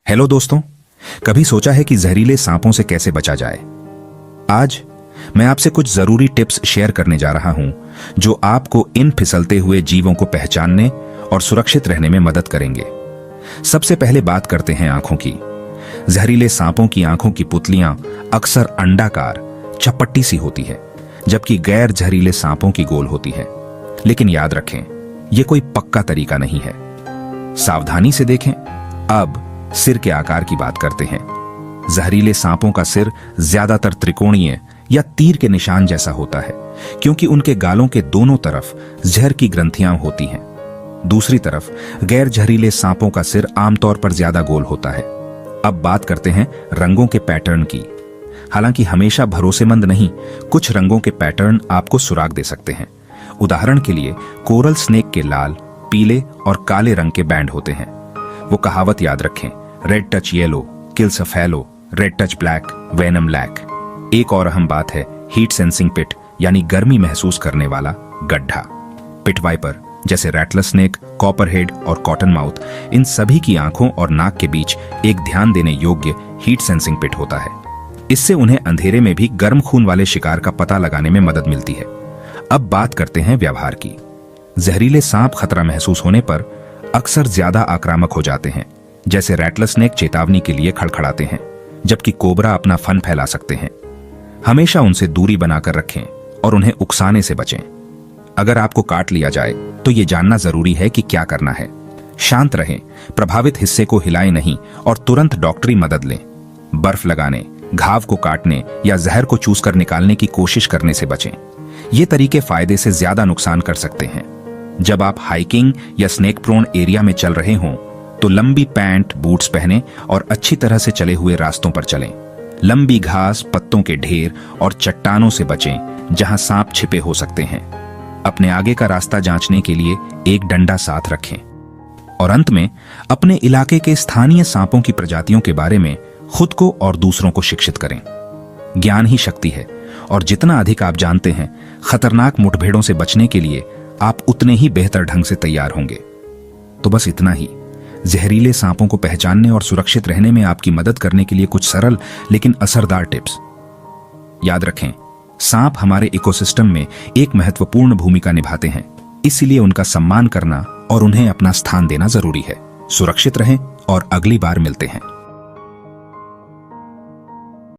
Hello दोस्तों, कभी सोचा है कि जहरीले सांपों से कैसे बचा जाए? आज मैं आपसे कुछ जरूरी टिप्स शेयर करने जा रहा हूं जो आपको इन फिसलते हुए जीवों को पहचानने और सुरक्षित रहने में मदद करेंगे। सबसे पहले बात करते हैं आंखों की। जहरीले सांपों की आंखों की पुतलियां अक्सर अंडाकार चपट्टी सी होती है, जबकि गैर जहरीले सांपों की गोल होती है। लेकिन याद रखें, यह कोई पक्का तरीका नहीं है। सावधानी से देखें। अब सिर के आकार की बात करते हैं। जहरीले सांपों का सिर ज्यादातर त्रिकोणीय या तीर के निशान जैसा होता है, क्योंकि उनके गालों के दोनों तरफ जहर की ग्रंथियां होती हैं। दूसरी तरफ गैर जहरीले सांपों का सिर आमतौर पर ज्यादा गोल होता है। अब बात करते हैं रंगों के पैटर्न की। हालांकि हमेशा भरोसेमंद नहीं, कुछ रंगों के पैटर्न आपको सुराग दे सकते हैं। उदाहरण के लिए कोरल स्नेक के लाल, पीले और काले रंग के बैंड होते हैं। वो कहावत याद रखें, red touch yellow kills a fellow, red touch black venom lack. एक और अहम बात है हीट सेंसिंग पिट, यानी गर्मी महसूस करने वाला गड्ढा। पिट वाइपर जैसे रैटलर स्नेक, कॉपरहेड और कॉटन माउथ, इन सभी की आंखों और नाक के बीच एक ध्यान देने योग्य हीट सेंसिंग पिट होता है। इससे उन्हें अंधेरे में भी गर्म खून वाले शिकार का पता लगाने में मदद मिलती है। अब बात करते हैं व्यवहार की। जहरीले सांप खतरा महसूस होने पर अक्सर ज्यादा आक्रामक हो जाते हैं। जैसे रैटलर स्नेक चेतावनी के लिए खड़खड़ाते हैं, जबकि कोबरा अपना फन फैला सकते हैं। हमेशा उनसे दूरी बनाकर रखें और उन्हें उकसाने से बचें। अगर आपको काट लिया जाए तो यह जानना जरूरी है कि क्या करना है। शांत रहें, प्रभावित हिस्से को हिलाएं नहीं और तुरंत डॉक्टरी मदद लें। बर्फ लगाने, घाव को काटने या जहर को चूसकर निकालने की कोशिश करने से बचें। ये तरीके फायदे से ज्यादा नुकसान कर सकते हैं। जब आप हाइकिंग या स्नेक प्रोन एरिया में चल रहे हों तो लंबी पैंट, बूट्स पहनें और अच्छी तरह से चले हुए रास्तों पर चलें। लंबी घास, पत्तों के ढेर और चट्टानों से बचें जहां सांप छिपे हो सकते हैं। अपने आगे का रास्ता जांचने के लिए एक डंडा साथ रखें। और अंत में अपने इलाके के स्थानीय सांपों की प्रजातियों के बारे में खुद को और दूसरों को शिक्षित करें। ज्ञान ही शक्ति है और जितना अधिक आप जानते हैं, खतरनाक मुठभेड़ों से बचने के लिए आप उतने ही बेहतर ढंग से तैयार होंगे। तो बस इतना ही। जहरीले सांपों को पहचानने और सुरक्षित रहने में आपकी मदद करने के लिए कुछ सरल लेकिन असरदार टिप्स। याद रखें, सांप हमारे इकोसिस्टम में एक महत्वपूर्ण भूमिका निभाते हैं, इसलिए उनका सम्मान करना और उन्हें अपना स्थान देना जरूरी है। सुरक्षित रहें और अगली बार मिलते हैं।